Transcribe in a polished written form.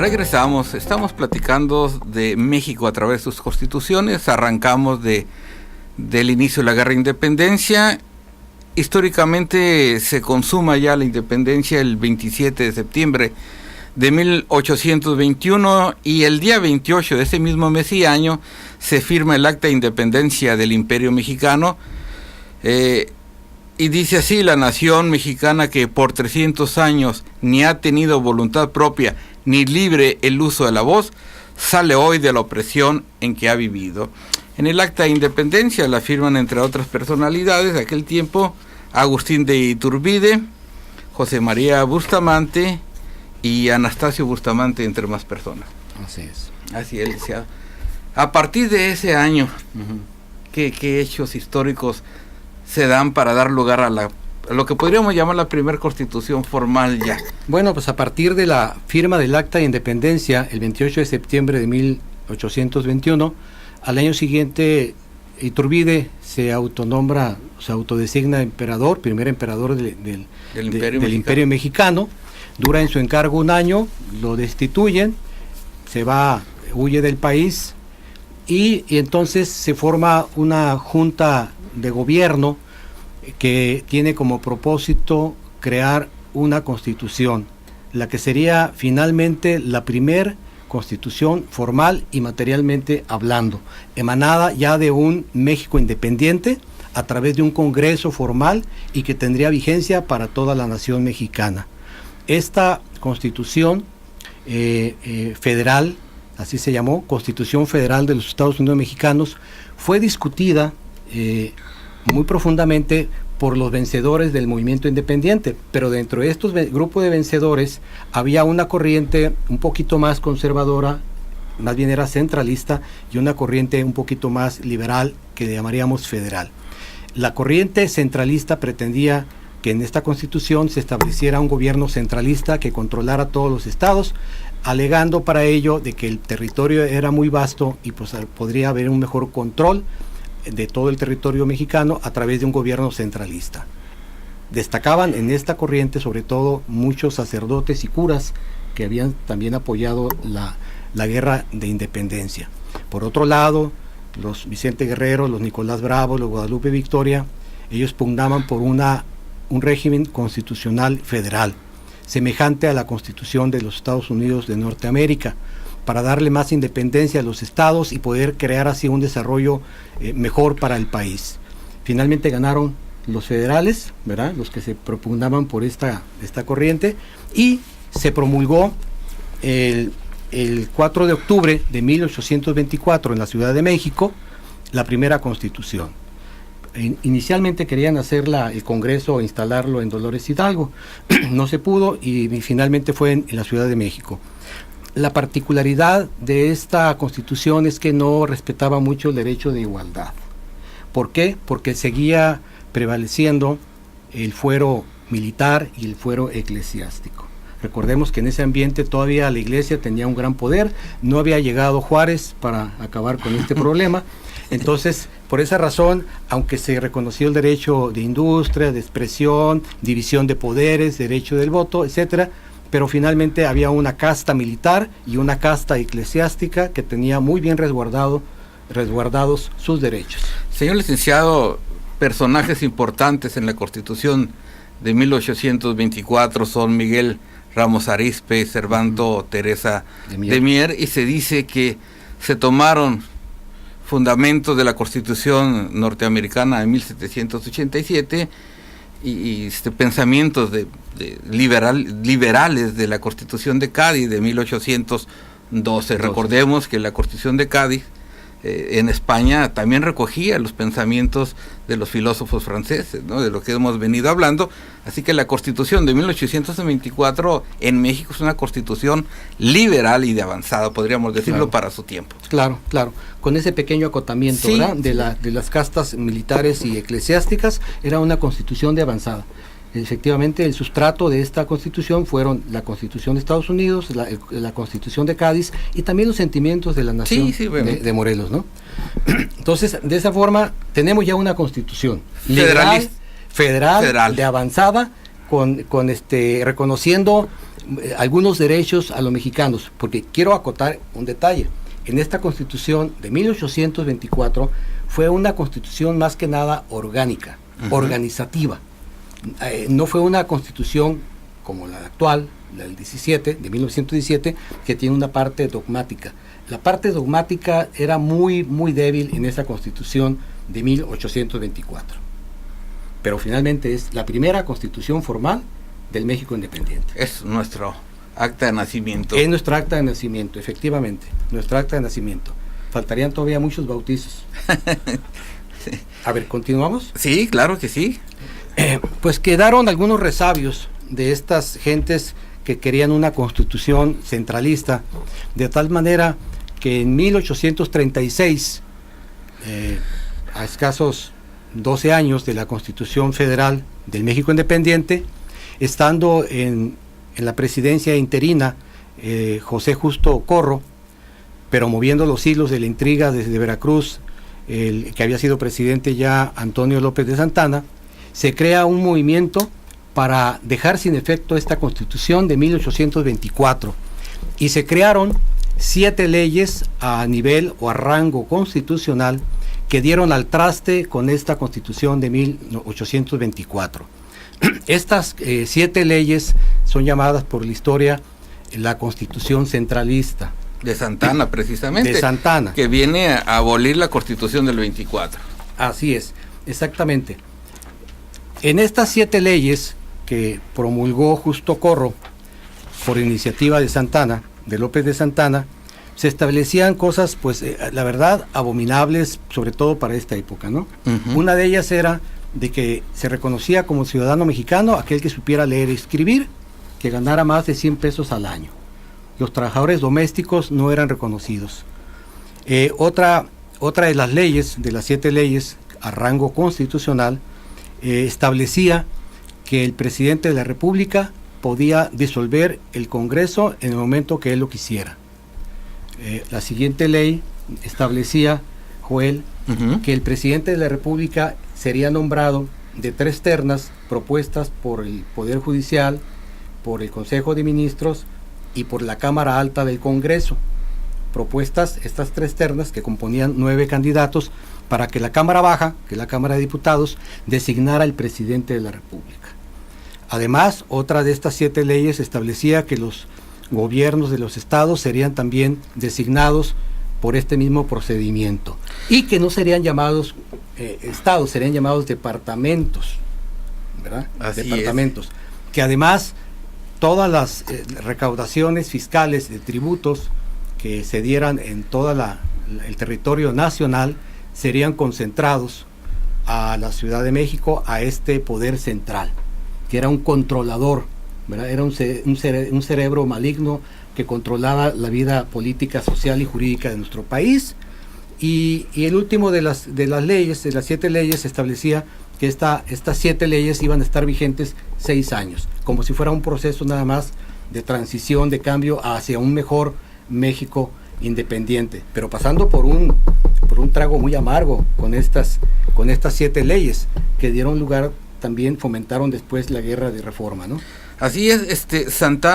Regresamos, estamos platicando de México a través de sus constituciones. Arrancamos del inicio de la Guerra de Independencia. Históricamente se consuma ya la independencia el 27 de septiembre de 1821 y el día 28 de ese mismo mes y año se firma el Acta de Independencia del Imperio Mexicano. Y dice así: la nación mexicana, que por 300 años ni ha tenido voluntad propia ni libre el uso de la voz, sale hoy de la opresión en que ha vivido. En el Acta de Independencia la firman, entre otras personalidades de aquel tiempo, Agustín de Iturbide, José María Bustamante y Anastasio Bustamante, entre más personas. Así es. Así es, licenciado. A partir de ese año, ¿qué hechos históricos se dan para dar lugar a lo que podríamos llamar la primera constitución formal ya? Bueno, pues a partir de la firma del Acta de Independencia, el 28 de septiembre de 1821, al año siguiente Iturbide se autodesigna emperador, primer emperador del Imperio Mexicano. Dura en su encargo un año, lo destituyen, huye del país y entonces se forma una junta de gobierno que tiene como propósito crear una constitución, la que sería finalmente la primer constitución formal y materialmente hablando, emanada ya de un México independiente a través de un congreso formal y que tendría vigencia para toda la nación mexicana. Esta constitución federal, así se llamó, Constitución Federal de los Estados Unidos Mexicanos, fue discutida muy profundamente por los vencedores del movimiento independiente, pero dentro de estos grupos de vencedores había una corriente un poquito más conservadora, más bien era centralista, y una corriente un poquito más liberal que llamaríamos federal. La corriente centralista pretendía que en esta constitución se estableciera un gobierno centralista que controlara todos los estados, alegando para ello de que el territorio era muy vasto y pues podría haber un mejor control de todo el territorio mexicano a través de un gobierno centralista. Destacaban en esta corriente sobre todo muchos sacerdotes y curas que habían también apoyado la guerra de independencia. Por otro lado, los Vicente Guerrero, los Nicolás Bravo, los Guadalupe Victoria, ellos pugnaban por un régimen constitucional federal, semejante a la Constitución de los Estados Unidos de Norteamérica, para darle más independencia a los estados y poder crear así un desarrollo mejor para el país. Finalmente ganaron los federales, ¿verdad?, los que se propugnaban por esta corriente, y se promulgó el 4 de octubre de 1824 en la Ciudad de México la primera constitución. Inicialmente querían hacer el Congreso, instalarlo en Dolores Hidalgo, no se pudo y finalmente fue en la Ciudad de México. La particularidad de esta constitución es que no respetaba mucho el derecho de igualdad. ¿Por qué? Porque seguía prevaleciendo el fuero militar y el fuero eclesiástico. Recordemos que en ese ambiente todavía la iglesia tenía un gran poder, no había llegado Juárez para acabar con este problema. Entonces, por esa razón, aunque se reconoció el derecho de industria, de expresión, división de poderes, derecho del voto, etcétera, pero finalmente había una casta militar y una casta eclesiástica que tenía muy bien resguardados sus derechos. Señor licenciado, personajes importantes en la Constitución de 1824 son Miguel Ramos Arizpe, Servando Teresa de Mier, y se dice que se tomaron fundamentos de la Constitución norteamericana de 1787 y pensamientos liberales de la Constitución de Cádiz de 1812. Recordemos que la Constitución de Cádiz en España también recogía los pensamientos de los filósofos franceses, ¿no?, de lo que hemos venido hablando. Así que la Constitución de 1824 en México es una constitución liberal y de avanzada, podríamos decirlo, para su tiempo. Claro, con ese pequeño acotamiento, sí, ¿verdad?, de las castas militares y eclesiásticas, era una constitución de avanzada. Efectivamente, el sustrato de esta constitución fueron la Constitución de Estados Unidos, la Constitución de Cádiz y también los sentimientos de la nación de Morelos, ¿no? Entonces, de esa forma, tenemos ya una constitución federal de avanzada, reconociendo algunos derechos a los mexicanos, porque quiero acotar un detalle. En esta Constitución de 1824 fue una Constitución más que nada orgánica, organizativa. No fue una Constitución como la actual, la del 17, de 1917, que tiene una parte dogmática. La parte dogmática era muy, muy débil en esa Constitución de 1824. Pero finalmente es la primera Constitución formal del México independiente. Es nuestro acta de nacimiento. Es nuestra acta de nacimiento, efectivamente, nuestra acta de nacimiento. Faltarían todavía muchos bautizos. Sí. A ver, ¿continuamos? Sí, claro que sí. Pues quedaron algunos resabios de estas gentes que querían una constitución centralista, de tal manera que en 1836, a escasos 12 años de la Constitución Federal del México Independiente, estando en la presidencia interina José Justo Corro, pero moviendo los hilos de la intriga desde Veracruz, el que había sido presidente ya Antonio López de Santana, se crea un movimiento para dejar sin efecto esta Constitución de 1824, y se crearon 7 leyes a nivel o a rango constitucional que dieron al traste con esta Constitución de 1824. Estas 7 leyes son llamadas por la historia la Constitución centralista. De Santana, precisamente. De Santana. Que viene a abolir la Constitución del 24. Así es, exactamente. En estas 7 leyes que promulgó Justo Corro por iniciativa de Santana, de López de Santana, se establecían cosas, pues, la verdad, abominables, sobre todo para esta época, ¿no? Una de ellas era de que se reconocía como ciudadano mexicano aquel que supiera leer y escribir, que ganara más de 100 pesos al año. Los trabajadores domésticos no eran reconocidos. Otra de las leyes, de las 7 leyes a rango constitucional, establecía que el presidente de la República podía disolver el Congreso en el momento que él lo quisiera. La siguiente ley establecía, Joel, que el presidente de la República sería nombrado de 3 ternas propuestas por el Poder Judicial, por el Consejo de Ministros y por la Cámara Alta del Congreso. Propuestas, estas 3 ternas, que componían 9 candidatos, para que la Cámara Baja, que es la Cámara de Diputados, designara el presidente de la República. Además, otra de estas 7 leyes establecía que los gobiernos de los estados serían también designados por este mismo procedimiento, y que no serían llamados estados, serían llamados departamentos, ¿verdad? Así departamentos, que además todas las recaudaciones fiscales de tributos que se dieran en todo el territorio nacional serían concentrados a la Ciudad de México, a este poder central, que era un controlador, ¿verdad? Era un cerebro maligno que controlaba la vida política, social y jurídica de nuestro país. Y el último de las leyes, de las 7 leyes, establecía que estas 7 leyes iban a estar vigentes 6 años, como si fuera un proceso nada más de transición, de cambio hacia un mejor México independiente, pero pasando por un trago muy amargo con estas 7 leyes que dieron lugar, también fomentaron después la guerra de reforma, ¿no? Así es, Santana